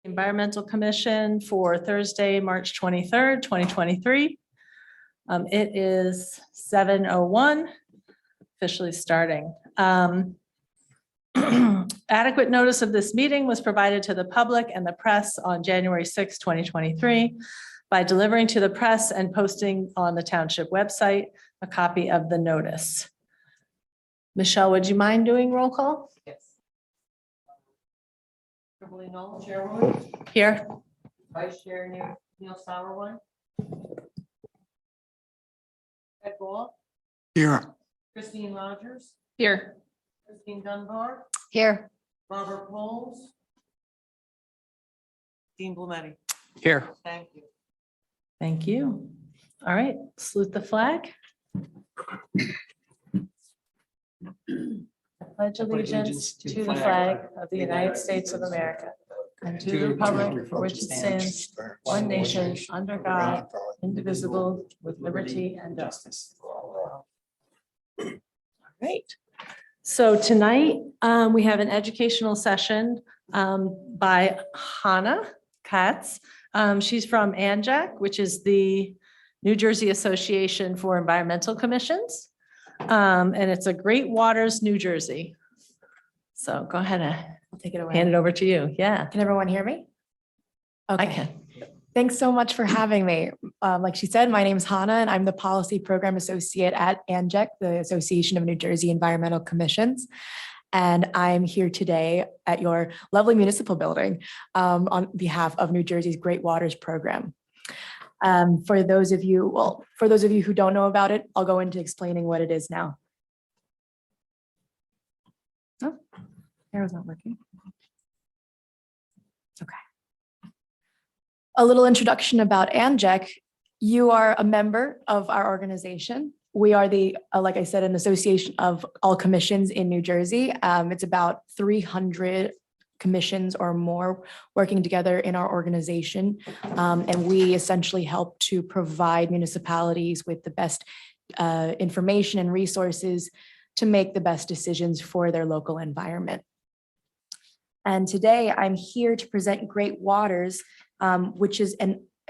Environmental Commission for Thursday, March 23rd, 2023. It is 7:01, officially starting. Adequate notice of this meeting was provided to the public and the press on January 6, 2023 by delivering to the press and posting on the township website a copy of the notice. Michelle, would you mind doing roll call? Yes. Chairwoman, Here. Vice Chair Neil Sauerwein. Ed Ball, Here. Christine Rogers, Here. Christine Dunbar, Here. Robert Poles, Dean Blumetti. Here. Thank you. Thank you. All right, salute the flag. I pledge allegiance to the flag of the United States of America and to the republic for which it stands, one nation, under God, indivisible, with liberty and justice. All right. So tonight, we have an educational session by Hannah Katz. She's from ANJAC, which is the New Jersey Association for Environmental Commissions. And it's a Great Waters, New Jersey. So go ahead and I'll take it away. hand it over to you. Yeah, Can everyone hear me? I can. Thanks so much for having me. Like she said, my name is Hannah and I'm the Policy Program Associate at ANJEC, the Association of New Jersey Environmental Commissions. And I'm here today at your lovely municipal building on behalf of New Jersey's Great Waters Program. For those of you who don't know about it, I'll go into explaining what it is now. Oh, arrow's not working. Okay. A little introduction about ANJEC. You are a member of our organization. We are like I said, an association of all commissions in New Jersey. It's about 300 commissions or more working together in our organization. And we essentially help to provide municipalities with the best information and resources to make the best decisions for their local environment. And today I'm here to present Great Waters, which is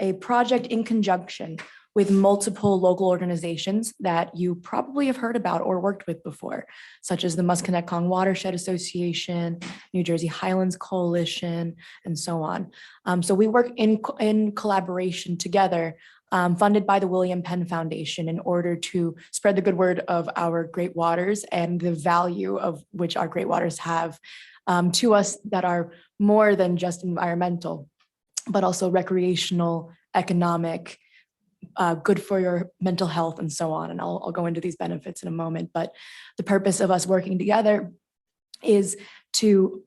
a project in conjunction with multiple local organizations that you probably have heard about or worked with before, such as the Musconetcong Watershed Association, New Jersey Highlands Coalition, and so on. So we work in collaboration together, funded by the William Penn Foundation, in order to spread the good word of our great waters and the value of which our great waters have to us, that are more than just environmental, but also recreational, economic, good for your mental health, and so on. And I'll go into these benefits in a moment. But the purpose of us working together is to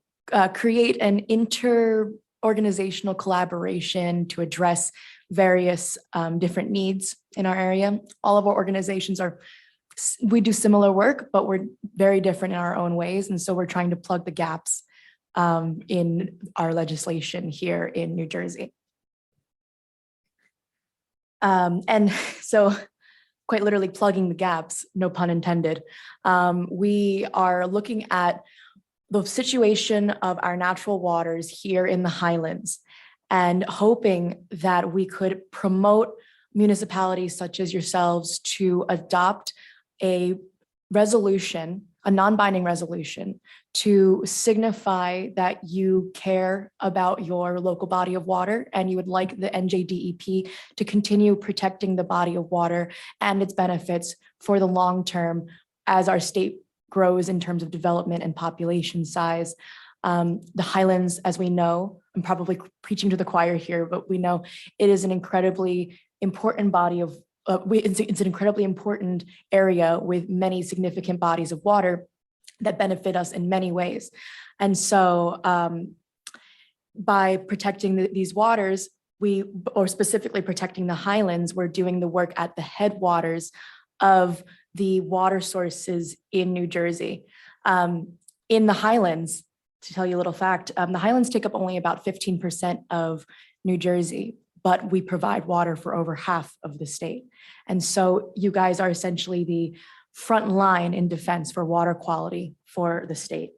create an inter-organizational collaboration to address various different needs in our area. All of our organizations we do similar work, but we're very different in our own ways. And so we're trying to plug the gaps in our legislation here in New Jersey. And so quite literally plugging the gaps, no pun intended. We are looking at the situation of our natural waters here in the Highlands and hoping that we could promote municipalities such as yourselves to adopt a resolution, a non-binding resolution, to signify that you care about your local body of water and you would like the NJDEP to continue protecting the body of water and its benefits for the long term as our state grows in terms of development and population size. The Highlands, as we know, I'm probably preaching to the choir here, but we know it is an incredibly important body of it's an incredibly important area with many significant bodies of water that benefit us in many ways. And so by protecting these waters, or specifically protecting the Highlands, we're doing the work at the headwaters of the water sources in New Jersey. In the Highlands, to tell you a little fact, the Highlands take up only about 15% of New Jersey, but we provide water for over half of the state. And so you guys are essentially the front line in defense for water quality for the state.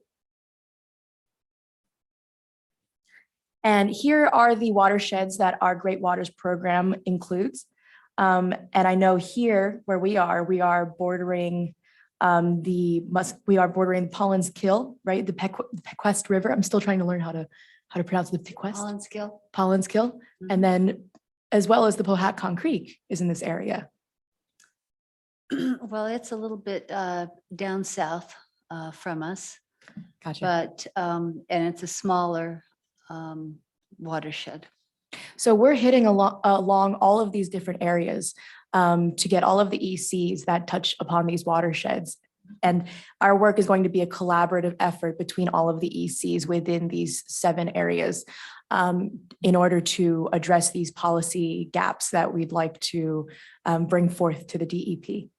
And here are the watersheds that our Great Waters program includes. And I know here where we are bordering Paulins Kill, right? The Pequest River. I'm still trying to learn how to pronounce the Pequest. Paulins Kill. And then as well as the Powhatan Creek is in this area. Well, it's a little bit down south from us, Gotcha. but, and it's a smaller watershed. So we're hitting along all of these different areas to get all of the ECs that touch upon these watersheds. And our work is going to be a collaborative effort between all of the ECs within these 7 areas in order to address these policy gaps that we'd like to bring forth to the DEP.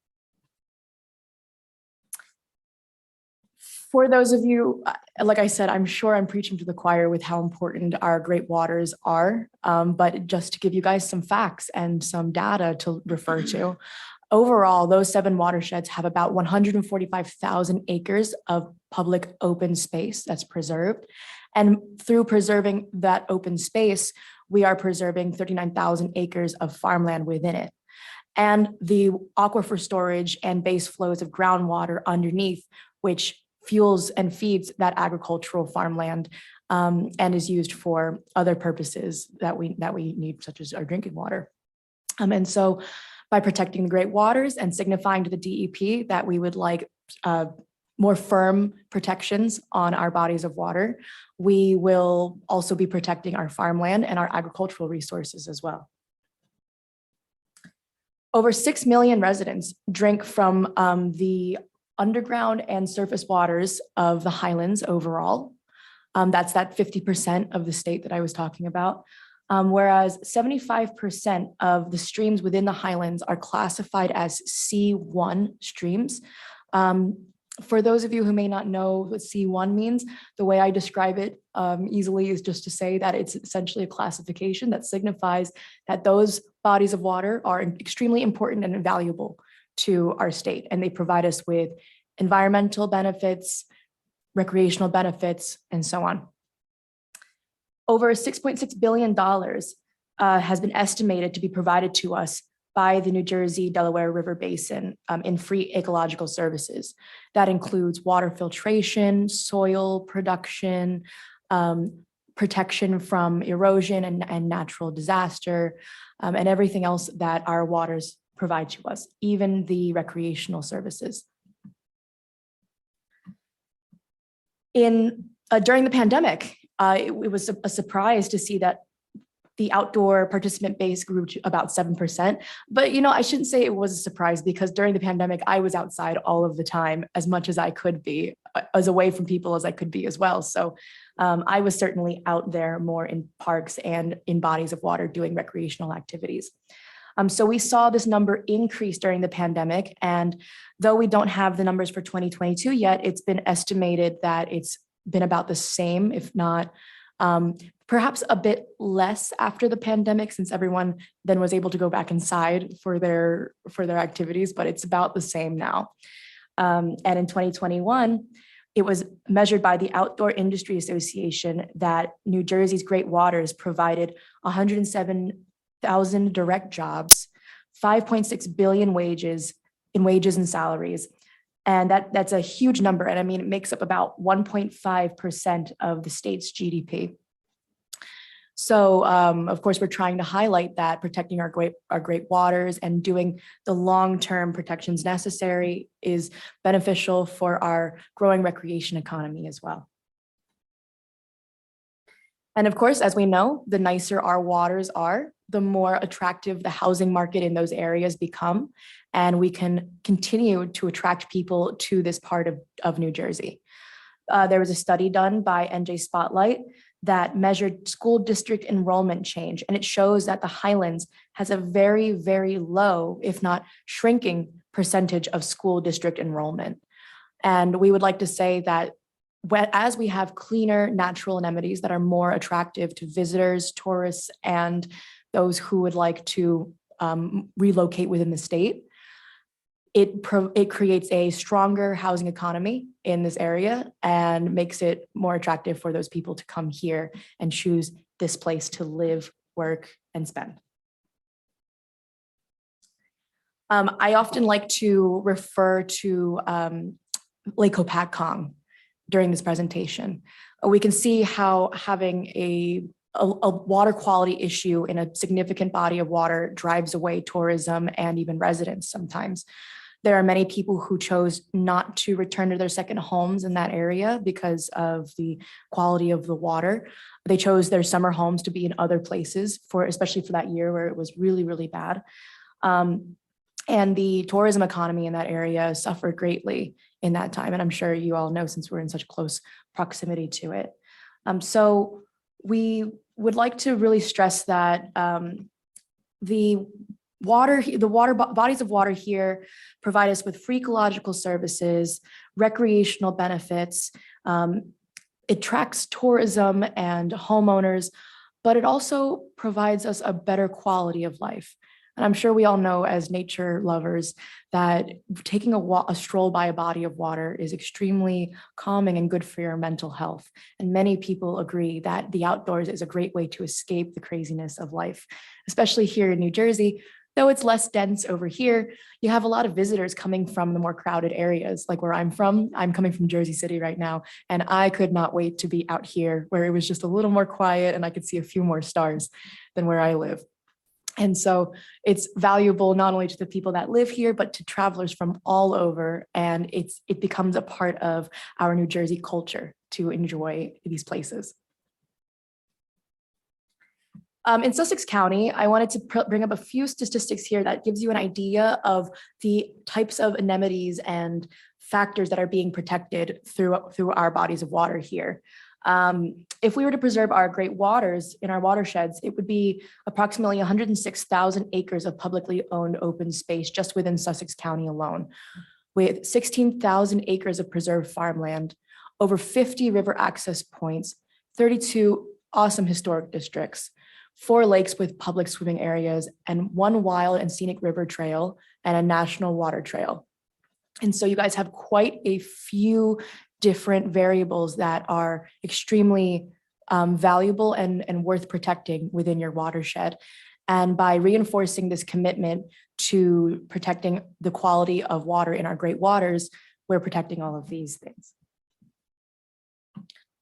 For those of you, like I said, I'm sure I'm preaching to the choir with how important our great waters are, but just to give you guys some facts and some data to refer to, overall, those 7 watersheds have about 145,000 acres of public open space that's preserved. And through preserving that open space, we are preserving 39,000 acres of farmland within it. And the aquifer storage and base flows of groundwater underneath, which fuels and feeds that agricultural farmland and is used for other purposes that we need, such as our drinking water. And so by protecting the great waters and signifying to the DEP that we would like more firm protections on our bodies of water, we will also be protecting our farmland and our agricultural resources as well. Over 6 million residents drink from the underground and surface waters of the highlands overall. That's that 50% of the state that I was talking about. Whereas 75% of the streams within the highlands are classified as C1 streams. For those of you who may not know what C1 means, the way I describe it easily is just to say that it's essentially a classification that signifies that those bodies of water are extremely important and valuable to our state, and they provide us with environmental benefits, recreational benefits, and so on. Over $6.6 billion has been estimated to be provided to us by the New Jersey Delaware River Basin in free ecological services. That includes water filtration, soil production, protection from erosion and natural disaster, and everything else that our waters provide to us, even the recreational services. During the pandemic, it was a surprise to see that the outdoor participant base grew to about 7%. But, I shouldn't say it was a surprise, because during the pandemic, I was outside all of the time, as much as I could be, as away from people as I could be as well. So I was certainly out there more in parks and in bodies of water doing recreational activities. So we saw this number increase during the pandemic. And though we don't have the numbers for 2022 yet, it's been estimated that it's been about the same, if not perhaps a bit less after the pandemic, since everyone then was able to go back inside for their activities, but it's about the same now. And in 2021, it was measured by the Outdoor Industry Association that New Jersey's Great Waters provided 107,000 direct jobs, 5.6 billion in wages and salaries. And that's a huge number. And I mean, it makes up about 1.5% of the state's GDP. So, of course, we're trying to highlight that protecting our great waters and doing the long-term protections necessary is beneficial for our growing recreation economy as well. And of course, as we know, the nicer our waters are, the more attractive the housing market in those areas become, and we can continue to attract people to this part of New Jersey. There was a study done by NJ Spotlight that measured school district enrollment change, and it shows that the Highlands has a very, very low, if not shrinking, percentage of school district enrollment. And we would like to say that as we have cleaner natural anemones that are more attractive to visitors, tourists, and those who would like to relocate within the state, it creates a stronger housing economy in this area and makes it more attractive for those people to come here and choose this place to live, work, and spend. I often like to refer to Lake Hopatcong during this presentation. We can see how having a water quality issue in a significant body of water drives away tourism and even residents sometimes. There are many people who chose not to return to their second homes in that area because of the quality of the water. They chose their summer homes to be in other places, especially for that year where it was really, really bad. And the tourism economy in that area suffered greatly in that time. And I'm sure you all know, since we're in such close proximity to it. So we would like to really stress that the bodies of water here provide us with free ecological services, recreational benefits. It attracts tourism and homeowners, but it also provides us a better quality of life. And I'm sure we all know, as nature lovers, that taking a stroll by a body of water is extremely calming and good for your mental health. And many people agree that the outdoors is a great way to escape the craziness of life, especially here in New Jersey. Though it's less dense over here, you have a lot of visitors coming from the more crowded areas, like where I'm from. I'm coming from Jersey City right now, and I could not wait to be out here where it was just a little more quiet and I could see a few more stars than where I live. And so it's valuable not only to the people that live here, but to travelers from all over. And it becomes a part of our New Jersey culture to enjoy these places. In Sussex County, I wanted to bring up a few statistics here that gives you an idea of the types of anemones and factors that are being protected through our bodies of water here. If we were to preserve our great waters in our watersheds, it would be approximately 106,000 acres of publicly owned open space just within Sussex County alone, with 16,000 acres of preserved farmland, over 50 river access points, 32 awesome historic districts, 4 lakes with public swimming areas, and 1 wild and scenic river trail and a national water trail. And so you guys have quite a few different variables that are extremely valuable and worth protecting within your watershed. And by reinforcing this commitment to protecting the quality of water in our great waters, we're protecting all of these things.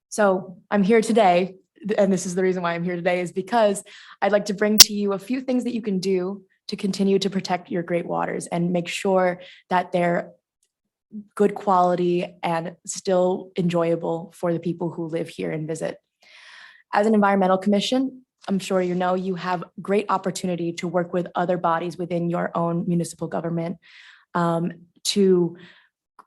So I'm here today, and this is the reason why I'm here today, is because I'd like to bring to you a few things that you can do to continue to protect your great waters and make sure that they're good quality and still enjoyable for the people who live here and visit. As an environmental commission, I'm sure you know you have great opportunity to work with other bodies within your own municipal government to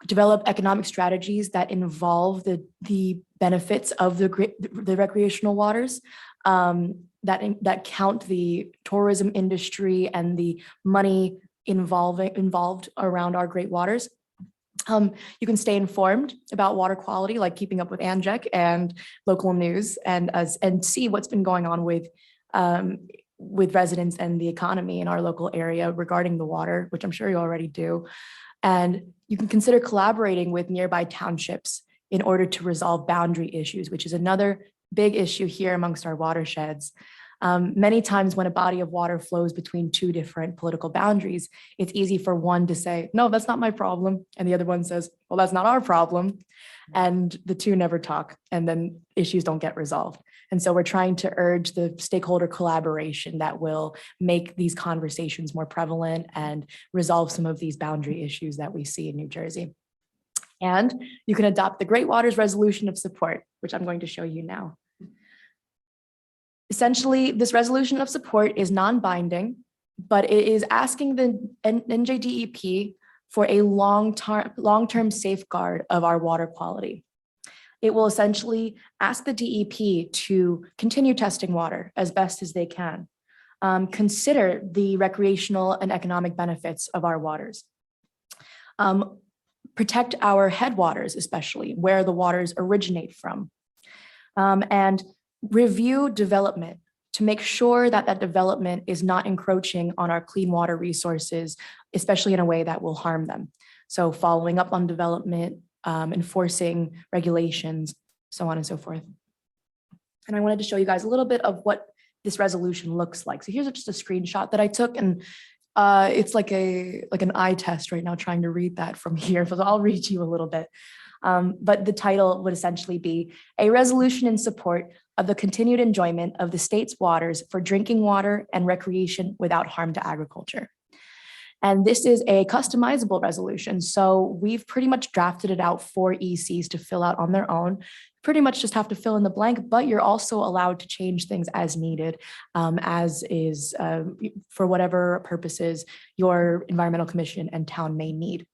develop economic strategies that involve the benefits of the recreational waters, that count the tourism industry and the money involved around our great waters. You can stay informed about water quality, like keeping up with ANJEC and local news, and see what's been going on with residents and the economy in our local area regarding the water, which I'm sure you already do. And you can consider collaborating with nearby townships in order to resolve boundary issues, which is another big issue here amongst our watersheds. Many times when a body of water flows between 2 different political boundaries, it's easy for one to say, no, that's not my problem. And the other one says, well, that's not our problem. And the 2 never talk, and then issues don't get resolved. And so we're trying to urge the stakeholder collaboration that will make these conversations more prevalent and resolve some of these boundary issues that we see in New Jersey. And you can adopt the Great Waters Resolution of Support, which I'm going to show you now. Essentially, this resolution of support is non-binding, but it is asking the NJDEP for a long-term safeguard of our water quality. It will essentially ask the DEP to continue testing water as best as they can, consider the recreational and economic benefits of our waters, protect our headwaters, especially where the waters originate from, and review development to make sure that that development is not encroaching on our clean water resources, especially in a way that will harm them. So following up on development, enforcing regulations, so on and so forth. And I wanted to show you guys a little bit of what this resolution looks like. So here's just a screenshot that I took, and it's like an eye test right now trying to read that from here. So I'll read you a little bit. But the title would essentially be a resolution in support of the continued enjoyment of the state's waters for drinking water and recreation without harm to agriculture. And this is a customizable resolution. So we've pretty much drafted it out for ECs to fill out on their own. Pretty much just have to fill in the blank, but you're also allowed to change things as needed, as is for whatever purposes your environmental commission and town may need.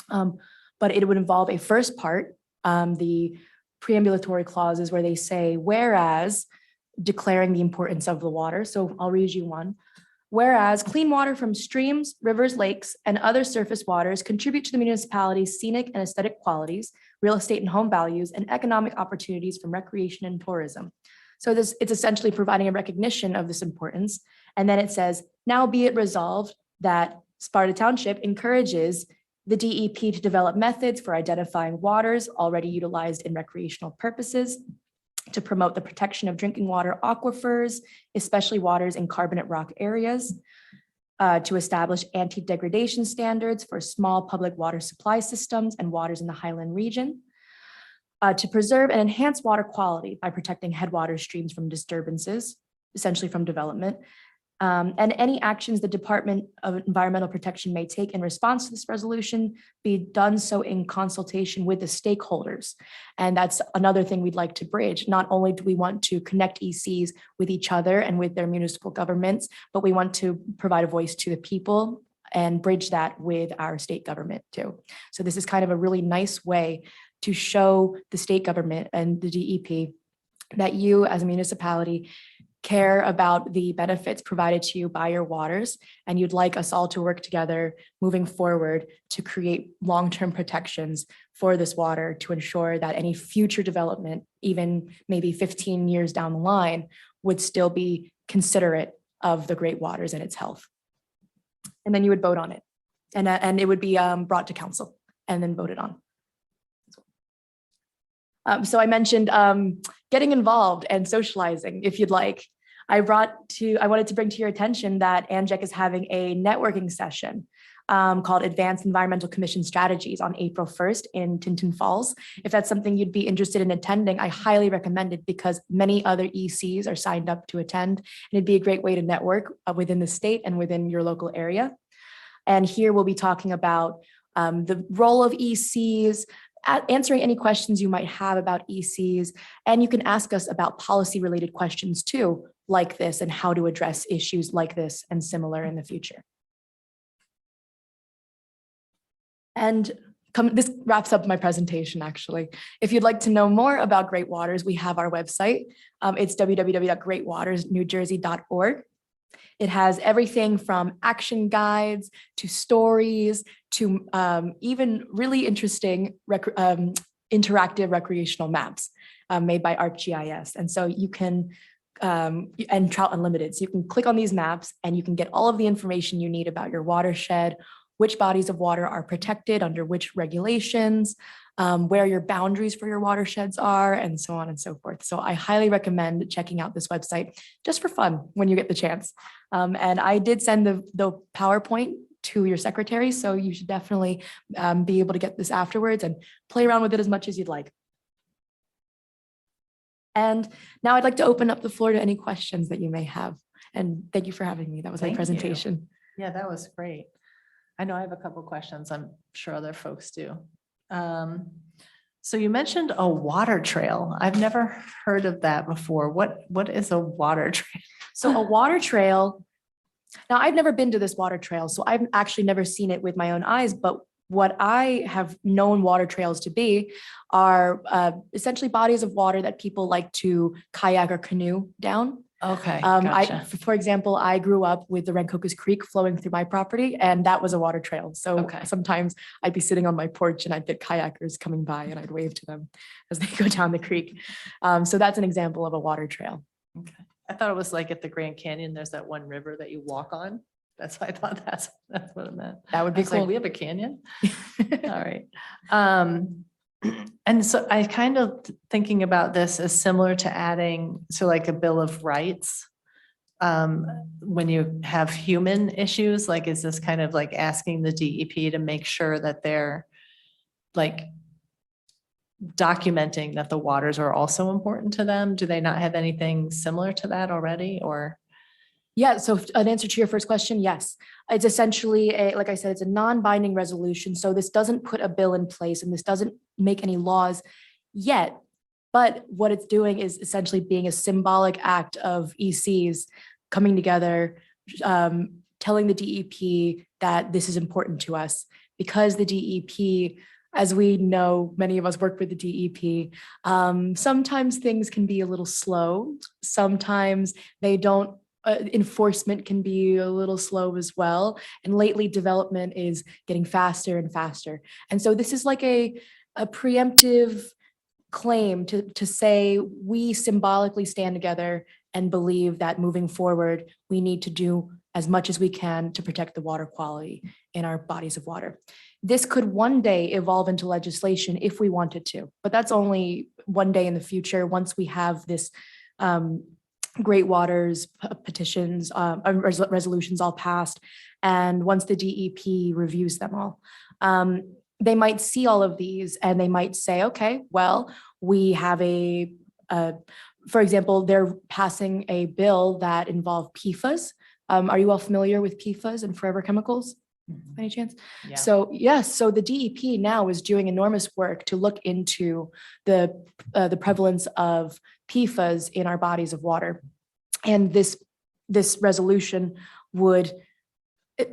But it would involve a first part, the preambulatory clauses where they say, whereas declaring the importance of the water. So I'll read you one. Whereas clean water from streams, rivers, lakes, and other surface waters contribute to the municipality's scenic and aesthetic qualities, real estate and home values, and economic opportunities from recreation and tourism. So it's essentially providing a recognition of this importance. And then it says, now be it resolved that Sparta Township encourages the DEP to develop methods for identifying waters already utilized in recreational purposes, to promote the protection of drinking water aquifers, especially waters in carbonate rock areas, to establish anti-degradation standards for small public water supply systems and waters in the Highland region, to preserve and enhance water quality by protecting headwater streams from disturbances, essentially from development, and any actions the Department of Environmental Protection may take in response to this resolution be done so in consultation with the stakeholders. And that's another thing we'd like to bridge. Not only do we want to connect ECs with each other and with their municipal governments, but we want to provide a voice to the people and bridge that with our state government too. So this is kind of a really nice way to show the state government and the DEP that you as a municipality care about the benefits provided to you by your waters, and you'd like us all to work together moving forward to create long-term protections for this water to ensure that any future development, even maybe 15 years down the line, would still be considerate of the great waters and its health. And then you would vote on it, and it would be brought to council and then voted on. So I mentioned getting involved and socializing, if you'd like. I wanted to bring to your attention that ANJEC is having a networking session called Advanced Environmental Commission Strategies on April 1st in Tinton Falls. If that's something you'd be interested in attending, I highly recommend it because many other ECs are signed up to attend. And it'd be a great way to network within the state and within your local area. And here we'll be talking about the role of ECs, answering any questions you might have about ECs, and you can ask us about policy related questions too, like this, and how to address issues like this and similar in the future. And this wraps up my presentation, actually. If you'd like to know more about Great Waters, we have our website. It's www.greatwatersnewjersey.org. It has everything from action guides to stories to even really interesting interactive recreational maps made by ArcGIS. And so you can, and Trout Unlimited. So you can click on these maps and you can get all of the information you need about your watershed, which bodies of water are protected under which regulations, where your boundaries for your watersheds are, and so on and so forth. So I highly recommend checking out this website just for fun when you get the chance. And I did send the PowerPoint to your secretary, so you should definitely be able to get this afterwards and play around with it as much as you'd like. And now I'd like to open up the floor to any questions that you may have. And thank you for having me. That was my Thank you. presentation. Yeah, that was great. I know I have a couple questions. I'm sure other folks do. So you mentioned a water trail. I've never heard of that before. What is a water trail? So a water trail, now I've never been to this water trail, so I've actually never seen it with my own eyes, but what I have known water trails to be are essentially bodies of water that people like to kayak or canoe down. Okay, gotcha. For example, I grew up with the Rancocas Creek flowing through my property, and that was a water trail. So Okay. sometimes I'd be sitting on my porch and I'd get kayakers coming by and I'd wave to them as they go down the creek. So that's an example of a water trail. Okay. I thought it was like at the Grand Canyon, there's that one river that you walk on. That's why I thought that's what it meant. That would I be was like, cool. we have a canyon? All right. And so I kind of thinking about this as similar to adding, so like a Bill of Rights. When you have human issues, like, is this kind of like asking the DEP to make sure that they're like documenting that the waters are also important to them? Do they not have anything similar to that already, or? Yeah, so an answer to your first question, yes. It's essentially like I said, it's a non-binding resolution. So this doesn't put a bill in place and this doesn't make any laws yet. But what it's doing is essentially being a symbolic act of ECs coming together, telling the DEP that this is important to us, because the DEP, as we know, many of us work with the DEP, sometimes things can be a little slow. Sometimes they don't, enforcement can be a little slow as well. And lately development is getting faster and faster. And so this is like a preemptive claim to say we symbolically stand together and believe that moving forward, we need to do as much as we can to protect the water quality in our bodies of water. This could one day evolve into legislation if we wanted to, but that's only one day in the future once we have this Great Waters petitions, resolutions all passed, and once the DEP reviews them all. They might see all of these and they might say, okay, well, we have for example, they're passing a bill that involved PFAS. Are you all familiar with PFAS and forever chemicals? By any chance? Yeah. So yes, so the DEP now is doing enormous work to look into the prevalence of PFAS in our bodies of water. And this resolution would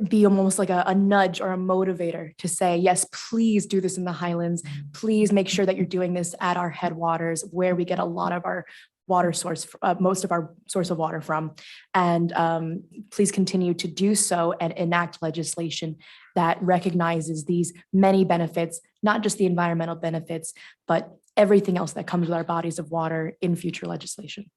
be almost like a nudge or a motivator to say, yes, please do this in the Highlands. Please make sure that you're doing this at our headwaters where we get a lot of our water source, most of our source of water from. And please continue to do so and enact legislation that recognizes these many benefits, not just the environmental benefits, but everything else that comes with our bodies of water in future legislation.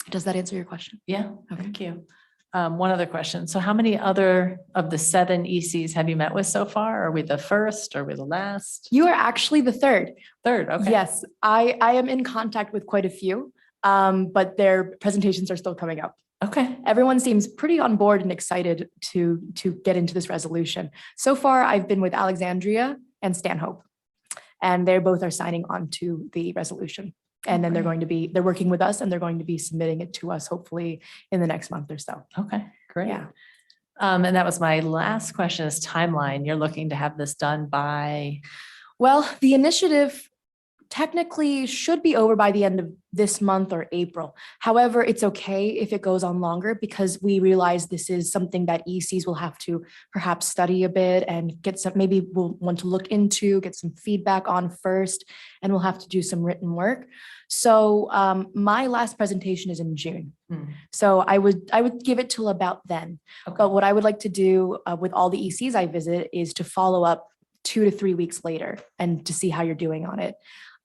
Does that answer your question? Yeah, thank you. One other question. So how many other of the 7 ECs have you met with so far? Are we the first? Are we the last? You are actually the third. Third, okay. Yes, I am in contact with quite a few, but their presentations are still coming up. Okay. Everyone seems pretty on board and excited to get into this resolution. So far, I've been with Alexandria and Stanhope, and they both are signing on to the resolution. And then they're working with us and they're going to be submitting it to us hopefully in the next month or so. Okay, great. Yeah. And that was my last question is timeline. You're looking to have this done by? Well, the initiative technically should be over by the end of this month or April. However, it's okay if it goes on longer because we realize this is something that ECs will have to perhaps study a bit and get some, maybe we'll want to look into, get some feedback on first, and we'll have to do some written work. So my last presentation is in June. So I would give it till about then. Okay. But what I would like to do with all the ECs I visit is to follow up 2 to 3 weeks later and to see how you're doing on it.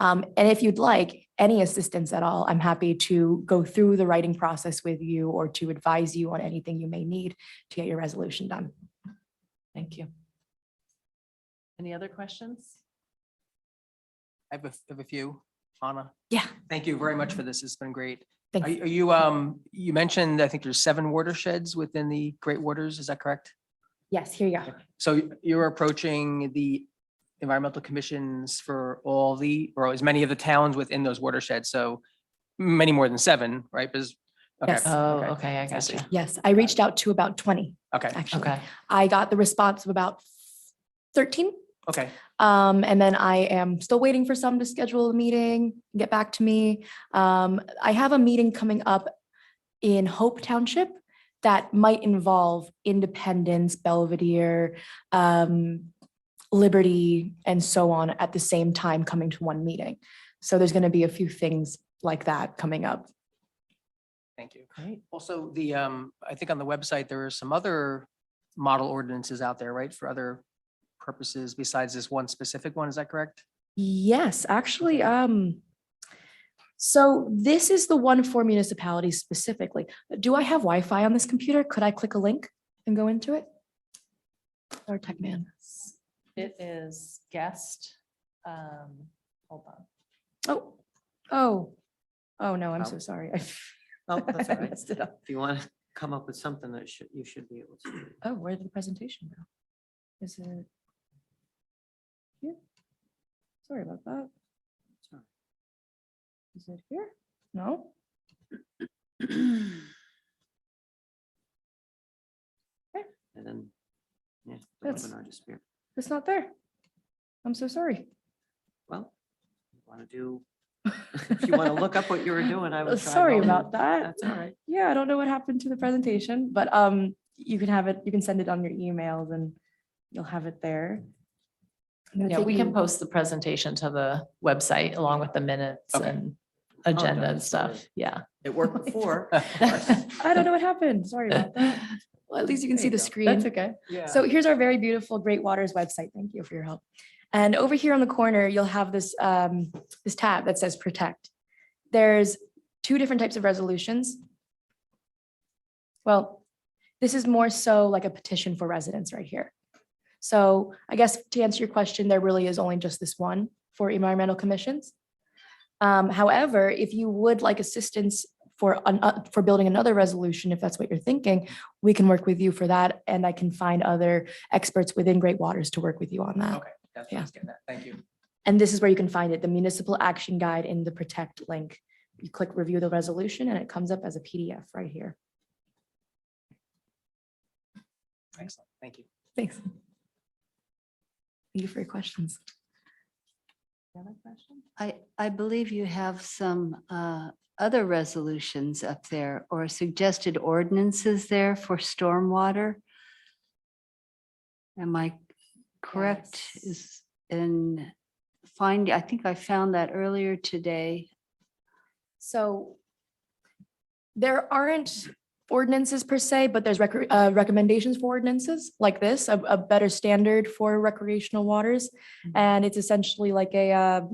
And if you'd like any assistance at all, I'm happy to go through the writing process with you or to advise you on anything you may need to get your resolution done. Thank you. Any other questions? I have a few, Anna. Yeah. Thank you very much for this. It's been great. Thanks. Are you, you mentioned, I think there's 7 watersheds within the Great Waters. Is that correct? Yes, here you go. So you're approaching the environmental commissions for or as many of the towns within those watersheds. So many more than 7, right? Because, okay. Yes. Oh, okay, I got see. you. Yes, I reached out to about 20, Okay. actually. Okay. I got the response of about 13. Okay. And then I am still waiting for some to schedule a meeting, get back to me. I have a meeting coming up in Hope Township that might involve Independence, Belvedere, Liberty, and so on at the same time coming to one meeting. So there's going to be a few things like that coming up. Thank you. Great. Also, I think on the website, there are some other model ordinances out there, right? For other purposes besides this one specific one. Is that correct? Yes, actually, so this is the one for municipalities specifically. Do I have Wi-Fi on this computer? Could I click a link and go into it? Our tech man. It is guest Hold on. Oh, no, I'm so sorry. Oh, that's all I right. messed it up. If you want to come up with something that you should be able to. Oh, where did the presentation go? Is it here? Sorry about that. Sorry. Is it here? No? And then, yeah, the That's- webinar just appeared. It's not there. I'm so sorry. Well, you want to do, if you want to look up what you were doing, I would try. Sorry both. about that. That's all right. Yeah, I don't know what happened to the presentation, but you can have it, you can send it on your emails and you'll have it there. I'm gonna Yeah, take we can you- post the presentation to the website along with the minutes Okay. and agenda and that's stuff. brilliant. Yeah. It worked before. I don't know what happened. Sorry about that. Well, at least you can There see you the go. screen. That's okay. Yeah. So here's our very beautiful Great Waters website. Thank you for your help. And over here on the corner, you'll have this, this tab that says protect. There's two different types of resolutions. Well, this is more so like a petition for residents right here. So I guess to answer your question, there really is only just this one for environmental commissions. However, if you would like assistance for building another resolution, if that's what you're thinking, we can work with you for that. And I can find other experts within Great Waters to work with you on that. Okay, that's what I was getting at. Thank you. And this is where you can find it, the municipal action guide in the protect link. You click review the resolution and it comes up as a PDF right here. Excellent. Thank you. Thanks. Thank you for your questions. I believe you have some other resolutions up there or suggested ordinances there for stormwater. Am I correct? Yes. Is in I think I found that earlier today. So there aren't ordinances per se, but there's recommendations for ordinances like this, a better standard for recreational waters. And it's essentially like a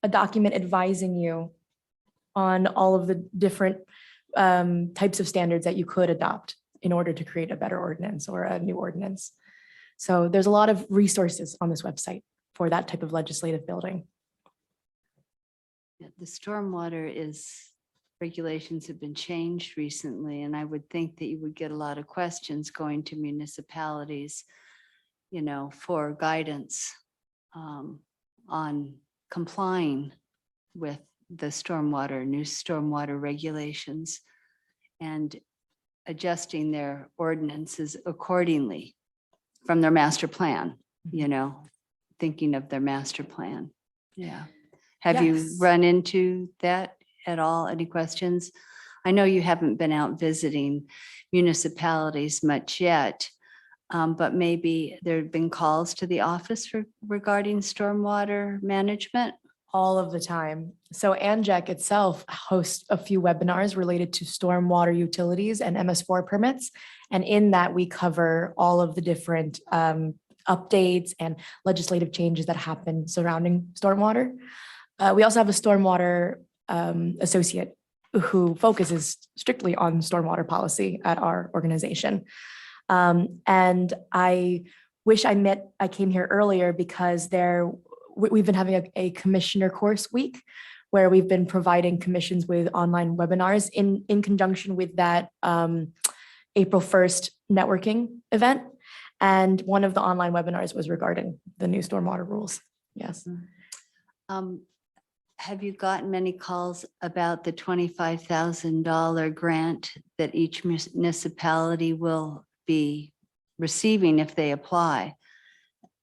document advising you on all of the different types of standards that you could adopt in order to create a better ordinance or a new ordinance. So there's a lot of resources on this website for that type of legislative building. The stormwater regulations have been changed recently, and I would think that you would get a lot of questions going to municipalities, you know, for guidance on complying with the new stormwater regulations and adjusting their ordinances accordingly from their master plan, you know, thinking of their master plan. Yeah. Have you Yes. run into that at all? Any questions? I know you haven't been out visiting municipalities much yet, but maybe there have been calls to the office regarding stormwater management. All of the time. So ANJAC itself hosts a few webinars related to stormwater utilities and MS4 permits. And in that, we cover all of the different updates and legislative changes that happen surrounding stormwater. We also have a stormwater associate who focuses strictly on stormwater policy at our organization. And I wish I came here earlier because we've been having a commissioner course week where we've been providing commissions with online webinars in conjunction with that April 1st networking event. And one of the online webinars was regarding the new stormwater rules. Yes. Have you gotten many calls about the $25,000 grant that each municipality will be receiving if they apply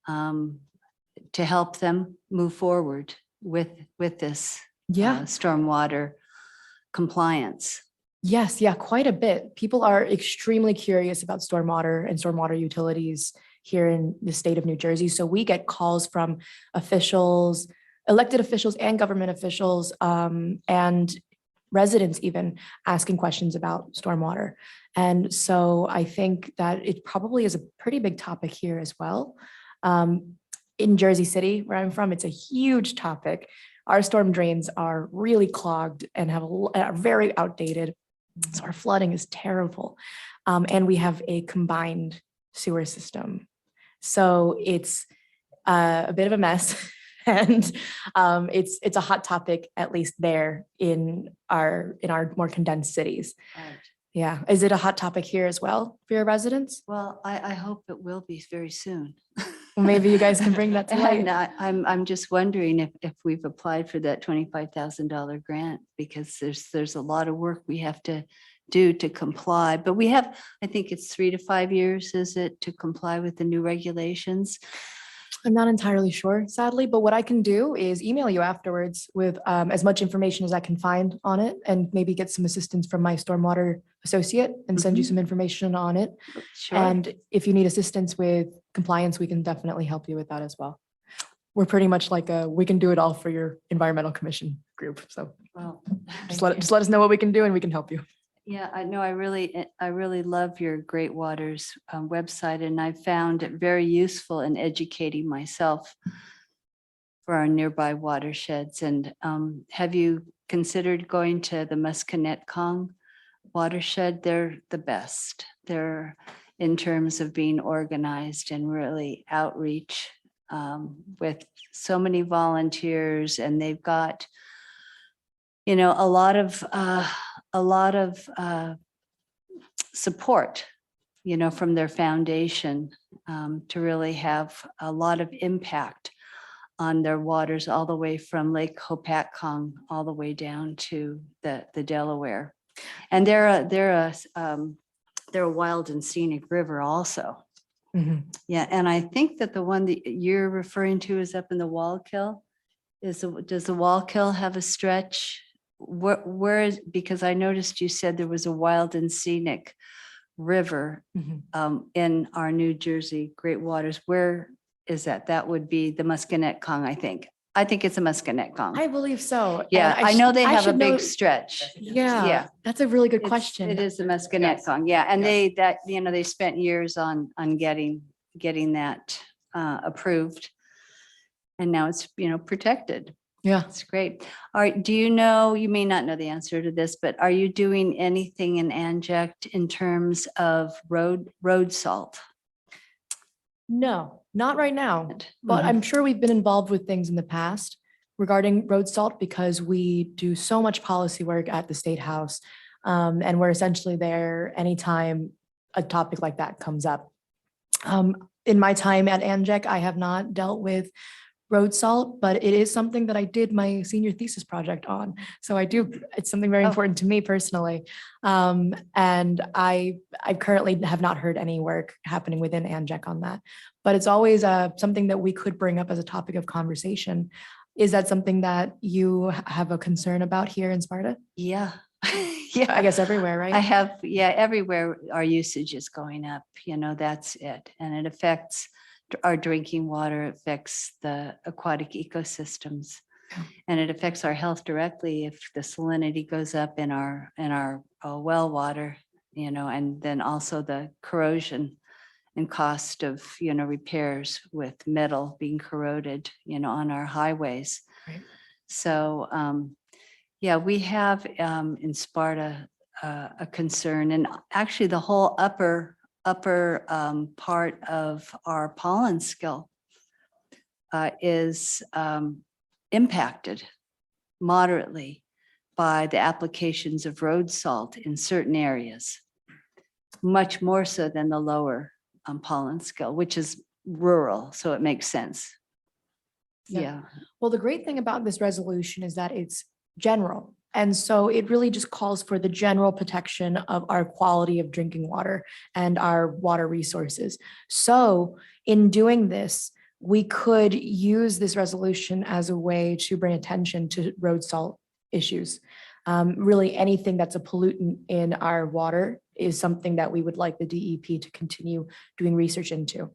to help them move forward with this stormwater compliance? Yes, yeah, quite a bit. People are extremely curious about stormwater and stormwater utilities here in the state of New Jersey. So we get calls from officials, elected officials and government officials, and residents even asking questions about stormwater. And so I think that it probably is a pretty big topic here as well. In Jersey City, where I'm from, it's a huge topic. Our storm drains are really clogged and are very outdated. So our flooding is terrible. And we have a combined sewer system. So it's a bit of a mess. And it's a hot topic, at least there in our more condensed cities. Right. Yeah. Is it a hot topic here as well for your residents? Well, I hope it will be very soon. Well, maybe you guys can bring that to light. And I'm just wondering if we've applied for that $25,000 grant, because there's a lot of work we have to do to comply. But we have, I think it's 3 to 5 years, is it, to comply with the new regulations? I'm not entirely sure, sadly, but what I can do is email you afterwards with as much information as I can find on it, and maybe get some assistance from my stormwater associate and send you Mhm. some information on it. Sure. And if you need assistance with compliance, we can definitely help you with that as well. We're pretty much like we can do it all for your environmental commission group. So Well, just thank let you. us know what we can do and we can help you. Yeah, I know. I really love your Great Waters website, and I found it very useful in educating myself for our nearby watersheds. And have you considered going to the Musconetcong watershed? They're the best. They're in terms of being organized and really outreach with so many volunteers, and they've got, you know, a lot of support, you know, from their foundation to really have a lot of impact on their waters, all the way from Lake Hopatcong all the way down to the Delaware. And they're a wild and scenic river also. Mhm. Yeah, and I think that the one that you're referring to is up in the Wallkill. Does the Wallkill have a stretch? Where is, because I noticed you said there was a wild and scenic river Mhm. in our New Jersey Great Waters. Where is that? That would be the Musconetcong, I think. I think it's a Musconetcong. I believe so. And Yeah, I know they I have a should know- big stretch. Yeah, Yeah. that's a really good It's- question. It is the Musconetcong, yeah, and they spent years on getting that approved. And now it's, protected. Yeah. That's great. All right, do you know, you may not know the answer to this, but are you doing anything in Anject in terms of road salt? No, not right now. But Mhm. I'm sure we've been involved with things in the past regarding road salt, because we do so much policy work at the State House. And we're essentially there anytime a topic like that comes up. In my time at ANJEC, I have not dealt with road salt, but it is something that I did my senior thesis project on. So it's something very Oh. important to me personally. And I currently have not heard any work happening within ANJEC on that, but it's always something that we could bring up as a topic of conversation. Is that something that you have a concern about here in Sparta? Yeah. I guess everywhere, right? Everywhere our usage is going up, that's it. And it affects our drinking water, affects the aquatic ecosystems. Yeah. And it affects our health directly if the salinity goes up in our well water, and then also the corrosion and cost of, repairs with metal being corroded, on our highways. Right. So, we have in Sparta a concern, and actually the whole upper part of our pollen skill is impacted moderately by the applications of road salt in certain areas, much more so than the lower pollen skill, which is rural, so it makes sense. Yeah. Yeah. Well, the great thing about this resolution is that it's general. And so it really just calls for the general protection of our quality of drinking water and our water resources. So in doing this, we could use this resolution as a way to bring attention to road salt issues. Really, anything that's a pollutant in our water is something that we would like the DEP to continue doing research into.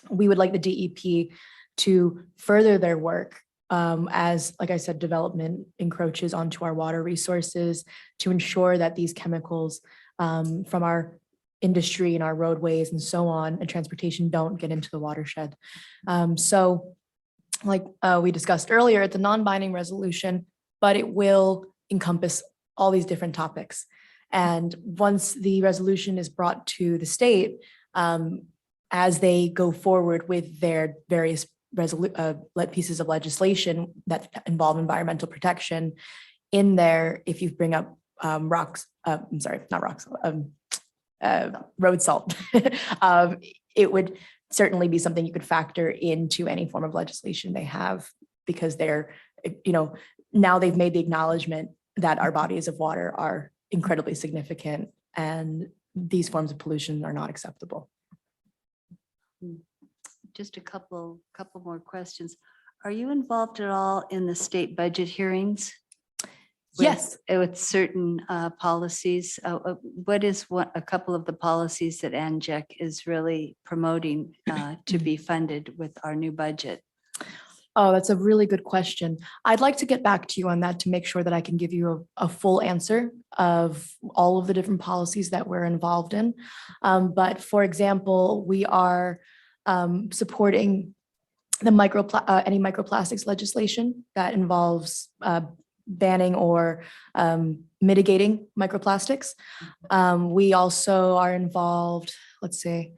We would like the DEP to further their work as, like I said, development encroaches onto our water resources, to ensure that these chemicals from our industry and our roadways and so on and transportation don't get into the watershed. So like we discussed earlier, it's a non-binding resolution, but it will encompass all these different topics. And once the resolution is brought to the state, as they go forward with their various pieces of legislation that involve environmental protection in there. If you bring up rocks, I'm sorry, not rocks, road salt, it would certainly be something you could factor into any form of legislation they have, because they're, now they've made the acknowledgement that our bodies of water are incredibly significant and these forms of pollution are not acceptable. Just a couple more questions. Are you involved at all in the state budget hearings? Yes. With certain policies? What is a couple of the policies that NJ is really promoting to be funded with our new budget? Oh, that's a really good question. I'd like to get back to you on that to make sure that I can give you a full answer of all of the different policies that we're involved in. But for example, we are supporting the any microplastics legislation that involves banning or mitigating microplastics. We also are involved, let's see,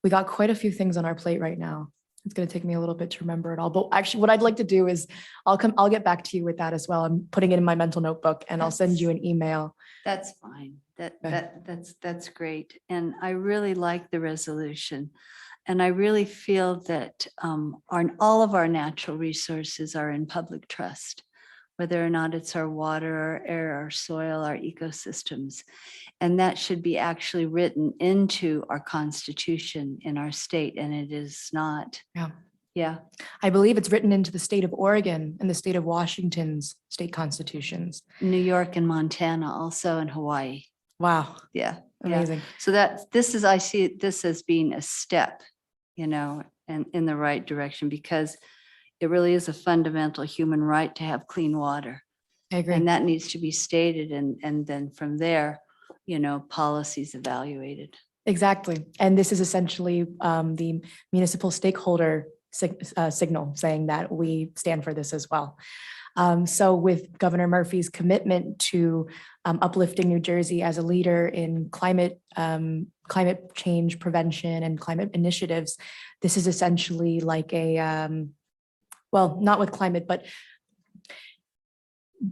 we got quite a few things on our plate right now. It's going to take me a little bit to remember it all, but actually what I'd like to do is I'll get back to you with that as well. I'm putting it in my mental notebook and I'll send you an email. That's fine. Okay. That's great. And I really like the resolution. And I really feel that all of our natural resources are in public trust, whether or not it's our water, our air, our soil, our ecosystems. And that should be actually written into our constitution in our state, and it is not. Yeah. Yeah. I believe it's written into the state of Oregon and the state of Washington's state constitutions. New York and Montana also, and Hawaii. Wow. Yeah. Amazing. So I see this as being a step, and in the right direction, because it really is a fundamental human right to have clean water. I agree. And that needs to be stated. And then from there, policies evaluated. Exactly. And this is essentially the municipal stakeholder signal saying that we stand for this as well. So with Governor Murphy's commitment to uplifting New Jersey as a leader in climate change prevention and climate initiatives, this is essentially like well, not with climate, but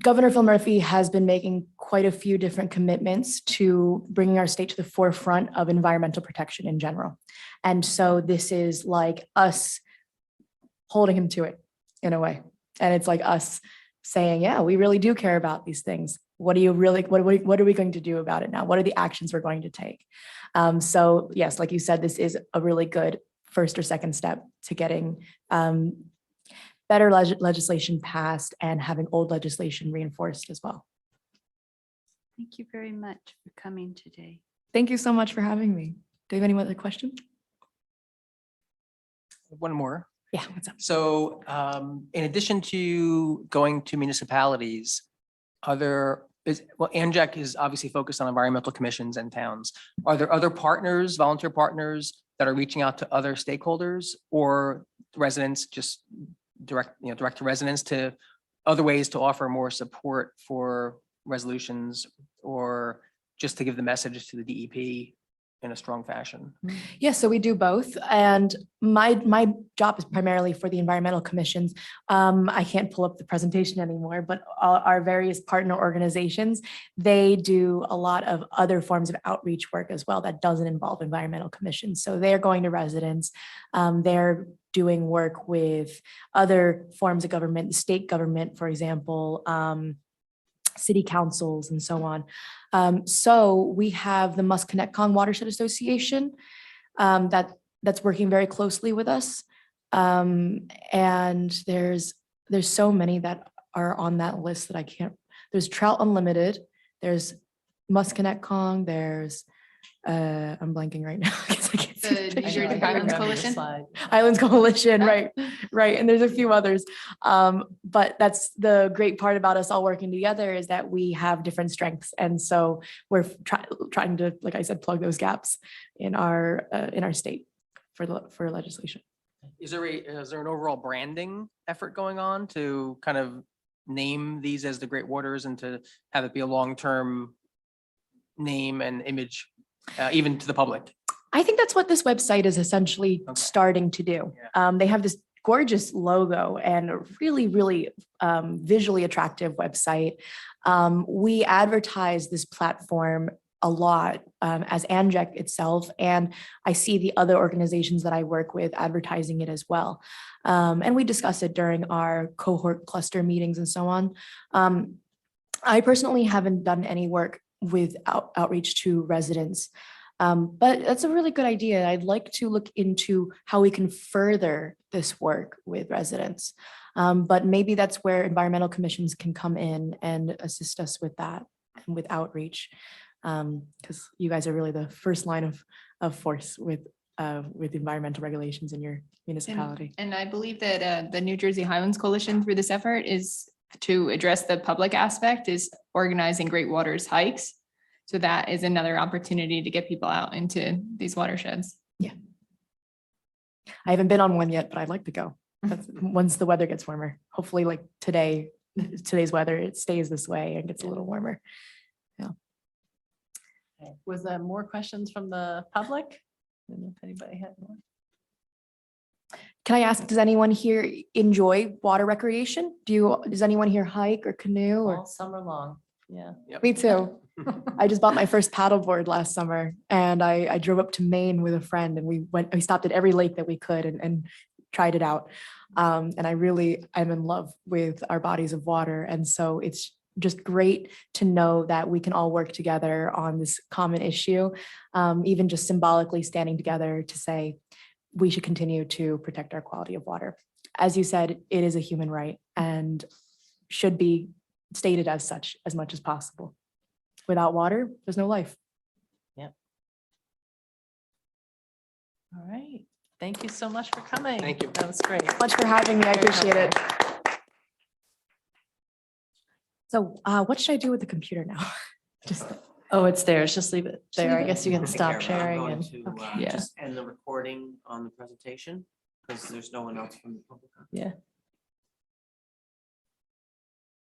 Governor Phil Murphy has been making quite a few different commitments to bringing our state to the forefront of environmental protection in general. And so this is like us holding him to it in a way. And it's like us saying, yeah, we really do care about these things. What are we going to do about it now? What are the actions we're going to take? So yes, like you said, this is a really good first or second step to getting better legislation passed and having old legislation reinforced as well. Thank you very much for coming today. Thank you so much for having me. Do you have any other questions? One more. Yeah, what's up? So in addition to going to municipalities, NJ is obviously focused on environmental commissions and towns. Are there other partners, volunteer partners that are reaching out to other stakeholders or residents, just direct to residents, to other ways to offer more support for resolutions, or just to give the message to the DEP in a strong fashion? Yes, so we do both. And my job is primarily for the environmental commissions. I can't pull up the presentation anymore, but our various partner organizations, they do a lot of other forms of outreach work as well that doesn't involve environmental commissions. So they're going to residents, they're doing work with other forms of government, state government, for example, city councils and so on. So we have the Musconetcong Watershed Association that's working very closely with us. And there's so many that are on that list that I can't, there's Trout Unlimited, there's Musconetcong, there's, I'm blanking right now. 'Cause I can't see the The New picture. Jersey Islands Coalition. Islands Coalition, right. And there's a few others. But that's the great part about us all working together, is that we have different strengths. And so we're trying to, like I said, plug those gaps in our state for legislation. Is there an overall branding effort going on to kind of name these as the Great Waters and to have it be a long-term name and image, even to the public? I think that's what this website is essentially Okay. starting to do. Yeah. They have this gorgeous logo and a really, really visually attractive website. We advertise this platform a lot as ANJEC itself, and I see the other organizations that I work with advertising it as well. And we discuss it during our cohort cluster meetings and so on. I personally haven't done any work with outreach to residents, but that's a really good idea. I'd like to look into how we can further this work with residents. But maybe that's where environmental commissions can come in and assist us with that and with outreach. Because you guys are really the first line of force with environmental regulations in your municipality. And I believe that the New Jersey Highlands Coalition through this effort is to address the public aspect, is organizing Great Waters hikes. So that is another opportunity to get people out into these watersheds. Yeah. I haven't been on one yet, but I'd like to go. Once the weather gets warmer, hopefully like today's weather, it stays this way and gets a little warmer. Was there more questions from the public? I don't know if anybody had more. Can I ask, does anyone here enjoy water recreation? Does anyone here hike or canoe or? All summer long, yeah. Me too. I just bought my first paddleboard last summer and I drove up to Maine with a friend and we stopped at every lake that we could and tried it out. And I'm in love with our bodies of water. And so it's just great to know that we can all work together on this common issue, even just symbolically standing together to say we should continue to protect our quality of water. As you said, it is a human right and should be stated as such as much as possible. Without water, there's no life. Yep. All right. Thank you so much for coming. Thank you. That was great. Much for having me. I Very appreciate it. helpful. So what should I do with the computer now? Just Oh, it's theirs. Just leave it there. I leave it? guess you can Take care stop of it. I'm sharing going and, to, yeah. just end the recording on the presentation because there's no one else from the public. yeah.